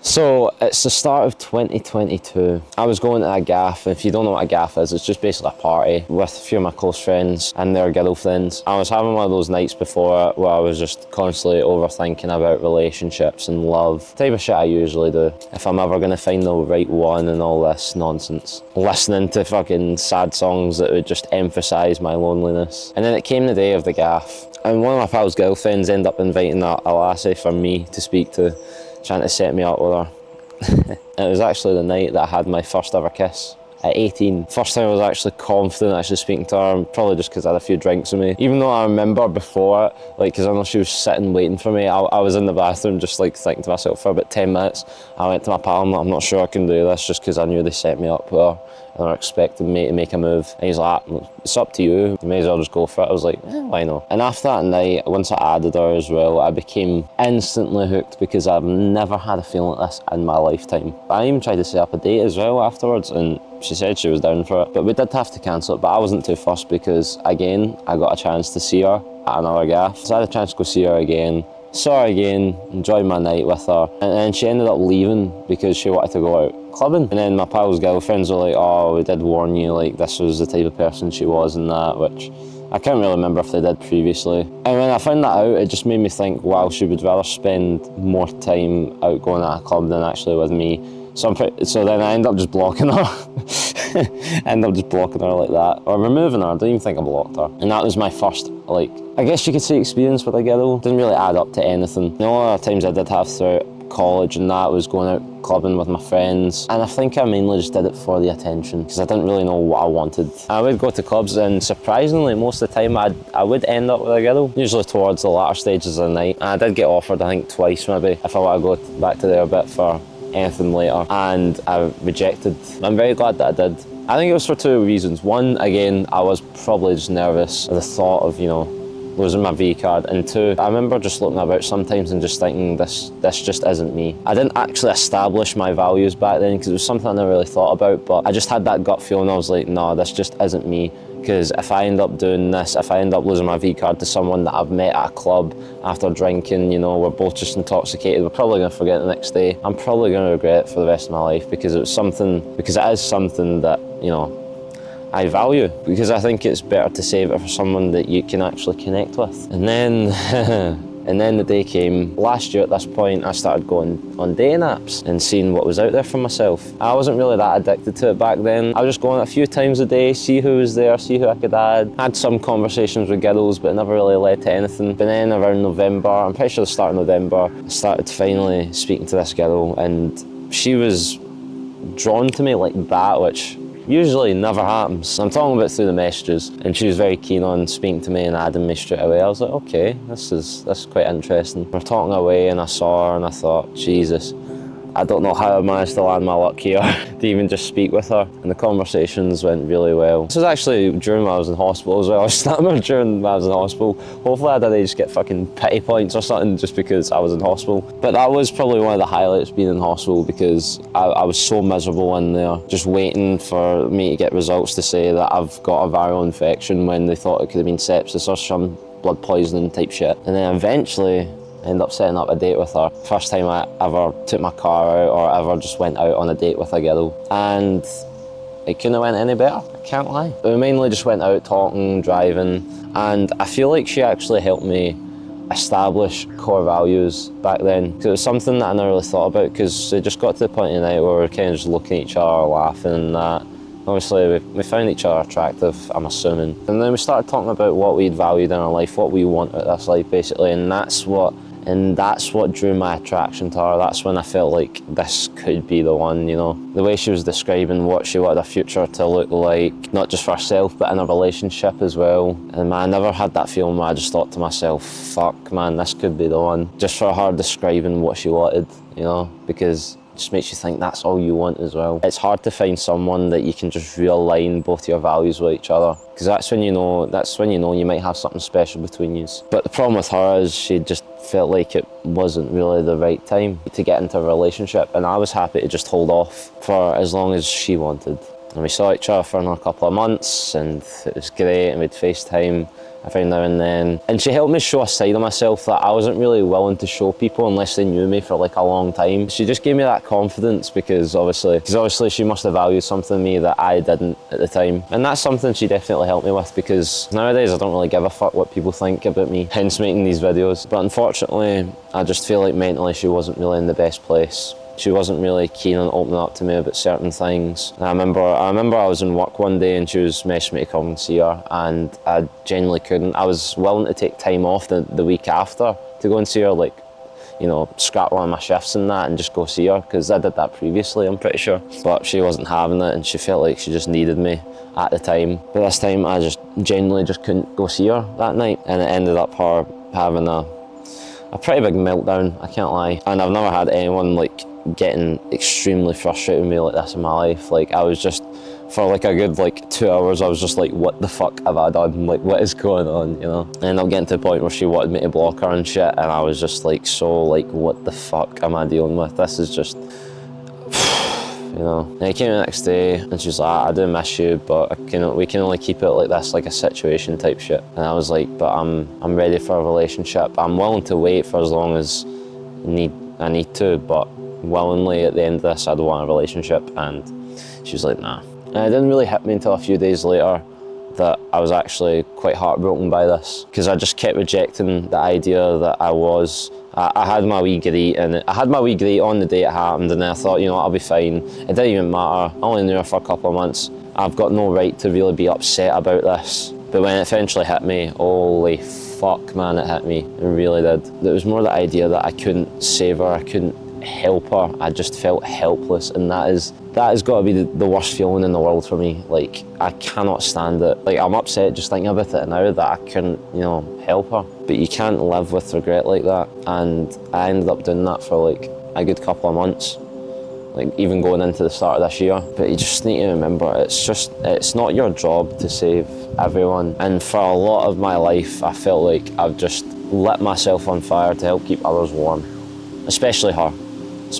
So it's the start of 2022. I was going to a gaff. If you don't know what a gaff is, it's just basically a party with a few of my close friends and their girlfriends. I was having one of those nights before where I was just constantly overthinking about relationships and love. The type of shit I usually do. If I'm ever gonna find the right one and all this nonsense. Listening to fucking sad songs that would just emphasise my loneliness. And then it came the day of the gaff. And one of my pals' girlfriends ended up inviting a lassie for me to speak to, trying to set me up with her. It was actually the night that I had my first ever kiss. At 18. First time I was actually confident actually speaking to her, probably just because I had a few drinks with me. Even though I remember before it, like, because I know she was sitting waiting for me, I was in the bathroom just like thinking to myself for about 10 minutes. I went to my pal, I'm not sure I can do this, just because I knew they set me up with her and they were expecting me to make a move. And he's like, it's up to you, you may as well just go for it. I was like, why not? And after that night, once I added her as well, I became instantly hooked because I've never had a feeling like this in my lifetime. I even tried to set up a date as well afterwards, and she said she was down for it, but we did have to cancel it. But I wasn't too fussed because, again, I got a chance to see her at another gaff. So I had a chance to go see her again, saw her again, enjoyed my night with her, and then she ended up leaving because she wanted to go out clubbing. And then my pal's girlfriends were like, oh, we did warn you, like this was the type of person she was and that, which I can't really remember if they did previously. And when I found that out, it just made me think, wow, she would rather spend more time out going at a club than actually with me. So then I end up just blocking her. End up just blocking her like that. Or removing her, I don't even think I blocked her. And that was my first, like, I guess you could say experience with a girl. Didn't really add up to anything. The only other times I did have throughout college and that was going out clubbing with my friends. And I think I mainly just did it for the attention because I didn't really know what I wanted. I would go to clubs and surprisingly most of the time I would end up with a girl, usually towards the latter stages of the night. And I did get offered, I think twice maybe, if I want to go back to there a bit for anything later, and I rejected. I'm very glad that I did. I think it was for two reasons. One, again, I was probably just nervous at the thought of, you know, losing my V card, and two, I remember just looking about sometimes and just thinking this just isn't me. I didn't actually establish my values back then because it was something I never really thought about, but I just had that gut feeling. I was like, no, this just isn't me. Because if I end up doing this, if I end up losing my V card to someone that I've met at a club after drinking, you know, we're both just intoxicated, we're probably going to forget the next day. I'm probably going to regret it for the rest of my life because it is something that, you know, I value. Because I think it's better to save it for someone that you can actually connect with. And then and then the day came. Last year at this point, I started going on dating apps and seeing what was out there for myself. I wasn't really that addicted to it back then. I was just going a few times a day, see who was there, see who I could add. I had some conversations with girls, but it never really led to anything. But then around November, I'm pretty sure the start of November, I started finally speaking to this girl, and she was drawn to me like that, which usually never happens. I'm talking about through the messages, and she was very keen on speaking to me and adding me straight away. I was like, okay, this is quite interesting. We're talking away and I saw her and I thought, Jesus, I don't know how I managed to land my luck here to even just speak with her. And the conversations went really well. This was actually during when I was in hospital as well. I was snapping during when I was in hospital. Hopefully I didn't just get fucking pity points or something just because I was in hospital. But that was probably one of the highlights being in hospital because I was so miserable in there, just waiting for me to get results to say that I've got a viral infection when they thought it could have been sepsis or some blood poisoning type shit. And then eventually I ended up setting up a date with her. First time I ever took my car out or ever just went out on a date with a girl. And it couldn't have went any better, I can't lie. We mainly just went out talking, driving, and I feel like she actually helped me establish core values back then. Because it was something that I never really thought about because it just got to the point in the night where we were kind of just looking at each other, laughing and that. Obviously, we found each other attractive, I'm assuming. And then we started talking about what we'd valued in our life, what we want out of this life, basically, and that's what drew my attraction to her. That's when I felt like this could be the one, you know. The way she was describing what she wanted her future to look like, not just for herself, but in a relationship as well. And man, I never had that feeling where I just thought to myself, fuck, man, this could be the one. Just for her describing what she wanted, you know, because it just makes you think that's all you want as well. It's hard to find someone that you can just realign both your values with each other, because that's when you know you might have something special between you. But the problem with her is she just felt like it wasn't really the right time to get into a relationship, and I was happy to just hold off for as long as she wanted. And we saw each other for another couple of months and it was great, and we'd FaceTime every now and then. And she helped me show a side of myself that I wasn't really willing to show people unless they knew me for like a long time. She just gave me that confidence because obviously she must have valued something in me that I didn't at the time. And that's something she definitely helped me with, because nowadays I don't really give a fuck what people think about me, hence making these videos. But unfortunately, I just feel like mentally she wasn't really in the best place. She wasn't really keen on opening up to me about certain things. And I remember I was in work one day and she was messaging me to come and see her, and I genuinely couldn't. I was willing to take time off the week after to go and see her, like, you know, scrap one of my shifts and that and just go see her, because I did that previously, I'm pretty sure. But she wasn't having it, and she felt like she just needed me at the time. But this time I just genuinely just couldn't go see her that night, and it ended up her having a pretty big meltdown, I can't lie. And I've never had anyone like getting extremely frustrated with me like this in my life. Like, I was just, for like a good like 2 hours, I was just like, what the fuck have I done? Like, what is going on, you know? And I'm getting to the point where she wanted me to block her and shit, and I was just like, so like, what the fuck am I dealing with? This is just, you know. And he came the next day and she's like, I do miss you, but we can only keep it like this, like a situation type shit. And I was like, but I'm ready for a relationship. I'm willing to wait for as long as I need to, but willingly at the end of this, I don't want a relationship. And she was like, nah. And it didn't really hit me until a few days later that I was actually quite heartbroken by this, because I just kept rejecting the idea that I had my wee greet, and I had my wee greet on the day it happened, and then I thought, you know, I'll be fine. It didn't even matter. I only knew her for a couple of months. I've got no right to really be upset about this. But when it eventually hit me, holy fuck, man, it hit me. It really did. It was more the idea that I couldn't save her, I couldn't help her. I just felt helpless, and that has got to be the worst feeling in the world for me. Like, I cannot stand it. Like, I'm upset just thinking about it now that I couldn't, you know, help her. But you can't live with regret like that. And I ended up doing that for like a good couple of months, like even going into the start of this year. But you just need to remember, it's not your job to save everyone. And for a lot of my life, I felt like I've just lit myself on fire to help keep others warm, especially her. You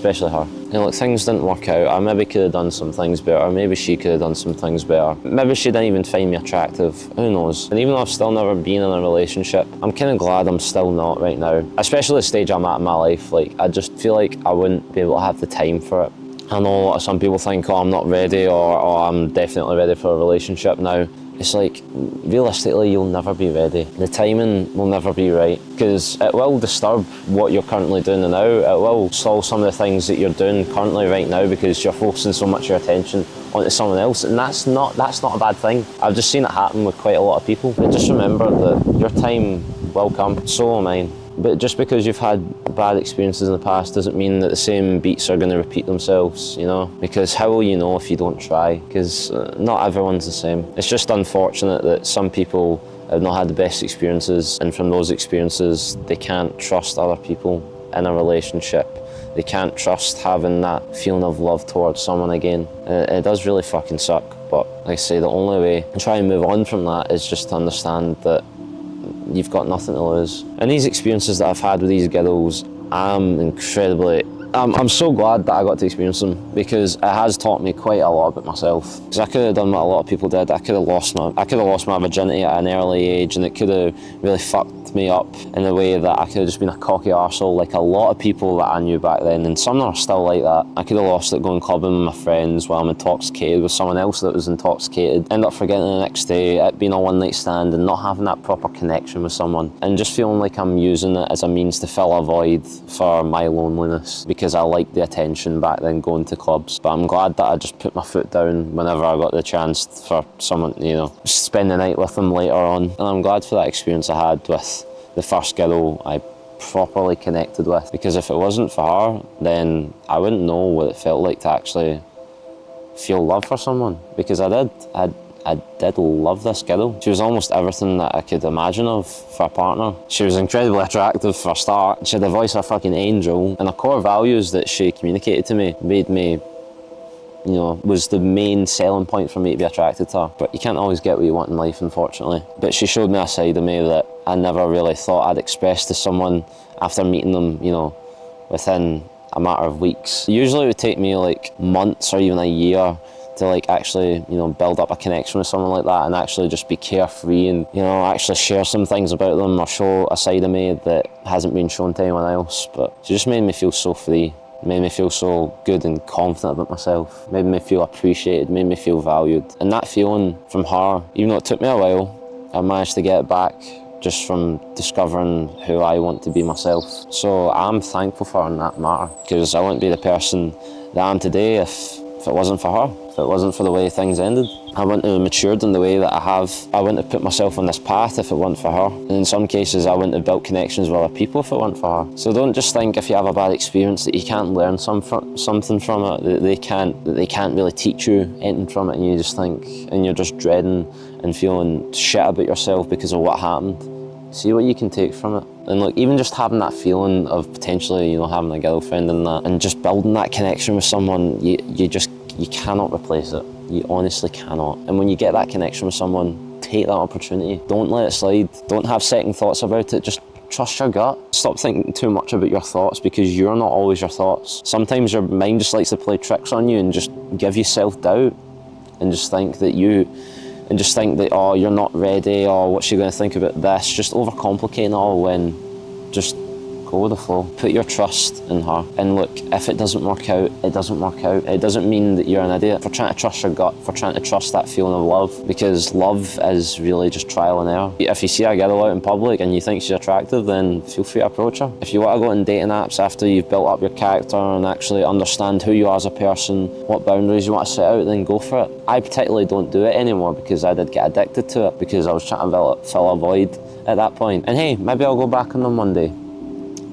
know, like, things didn't work out. I maybe could have done some things better. Maybe she could have done some things better. Maybe she didn't even find me attractive. Who knows? And even though I've still never been in a relationship, I'm kind of glad I'm still not right now. Especially the stage I'm at in my life. Like, I just feel like I wouldn't be able to have the time for it. I know some people think, oh, I'm not ready, or I'm definitely ready for a relationship now. It's like, realistically, you'll never be ready. The timing will never be right, because it will disturb what you're currently doing now. It will stall some of the things that you're doing currently right now, because you're focusing so much of your attention onto someone else, and that's not a bad thing. I've just seen it happen with quite a lot of people. But just remember that your time will come, so will mine. But just because you've had bad experiences in the past doesn't mean that the same beats are going to repeat themselves, you know? Because how will you know if you don't try? Because not everyone's the same. It's just unfortunate that some people have not had the best experiences, and from those experiences they can't trust other people in a relationship. They can't trust having that feeling of love towards someone again. It does really fucking suck, but like I say, the only way to try and move on from that is just to understand that you've got nothing to lose. And these experiences that I've had with these girls, I'm so glad that I got to experience them, because it has taught me quite a lot about myself. Because I could have done what a lot of people did. I could have lost my virginity at an early age, and it could have really fucked me up in a way that I could have just been a cocky arsehole like a lot of people that I knew back then, and some are still like that. I could have lost it going clubbing with my friends while I'm intoxicated with someone else that was intoxicated, end up forgetting the next day, it being a one night stand and not having that proper connection with someone, and just feeling like I'm using it as a means to fill a void for my loneliness, because I liked the attention back then going to clubs. But I'm glad that I just put my foot down whenever I got the chance for someone, you know, spend the night with them later on. And I'm glad for that experience I had with the first girl I properly connected with, because if it wasn't for her, then I wouldn't know what it felt like to actually feel love for someone, because I did love this girl. She was almost everything that I could imagine of for a partner. She was incredibly attractive for a start. She had the voice of a fucking angel, and the core values that she communicated to me made me, you know, was the main selling point for me to be attracted to her. But you can't always get what you want in life, unfortunately. But she showed me a side of me that I never really thought I'd express to someone after meeting them, you know, within a matter of weeks. Usually it would take me like months or even a year to like actually, you know, build up a connection with someone like that and actually just be carefree and, you know, actually share some things about them or show a side of me that hasn't been shown to anyone else. But she just made me feel so free, made me feel so good and confident about myself, made me feel appreciated, made me feel valued. And that feeling from her, even though it took me a while, I managed to get it back just from discovering who I want to be myself. So I'm thankful for her in that matter, because I wouldn't be the person that I am today if it wasn't for her, if it wasn't for the way things ended. I wouldn't have matured in the way that I have. I wouldn't have put myself on this path if it weren't for her. And in some cases, I wouldn't have built connections with other people if it weren't for her. So don't just think if you have a bad experience that you can't learn something from it, that they can't really teach you anything from it, and you just think, and you're just dreading and feeling shit about yourself because of what happened. See what you can take from it. And look, even just having that feeling of potentially, you know, having a girlfriend and that, and just building that connection with someone, you cannot replace it. You honestly cannot. And when you get that connection with someone, take that opportunity. Don't let it slide. Don't have second thoughts about it. Just trust your gut. Stop thinking too much about your thoughts, because you're not always your thoughts. Sometimes your mind just likes to play tricks on you and just give you self-doubt and just think that oh, you're not ready, or what's she going to think about this? Just overcomplicating it all, when just go with the flow. Put your trust in her. And look, if it doesn't work out, it doesn't work out. It doesn't mean that you're an idiot for trying to trust your gut, for trying to trust that feeling of love, because love is really just trial and error. If you see a girl out in public and you think she's attractive, then feel free to approach her. If you want to go on dating apps after you've built up your character and actually understand who you are as a person, what boundaries you want to set out, then go for it. I particularly don't do it anymore because I did get addicted to it, because I was trying to fill a void at that point. And hey, maybe I'll go back on them one day.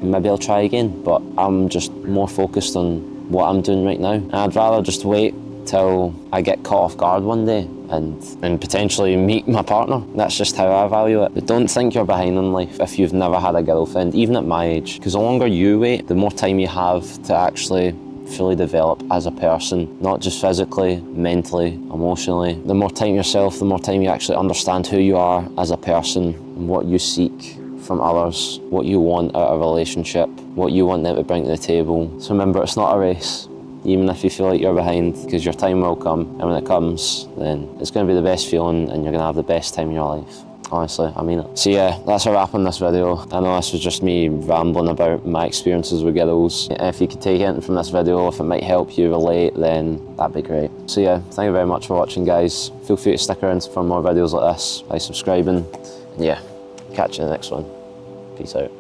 Maybe I'll try again, but I'm just more focused on what I'm doing right now. And I'd rather just wait till I get caught off guard one day and potentially meet my partner. That's just how I value it. But don't think you're behind in life if you've never had a girlfriend, even at my age. Because the longer you wait, the more time you have to actually fully develop as a person, not just physically, mentally, emotionally. The more time yourself, the more time you actually understand who you are as a person and what you seek from others, what you want out of a relationship, what you want them to bring to the table. So remember, it's not a race, even if you feel like you're behind, because your time will come, and when it comes, then it's going to be the best feeling and you're going to have the best time in your life. Honestly, I mean it. So yeah, that's a wrap on this video. I know this was just me rambling about my experiences with girls. If you could take anything from this video, if it might help you relate, then that'd be great. So yeah, thank you very much for watching, guys. Feel free to stick around for more videos like this by subscribing. And yeah, catch you in the next one. Peace out.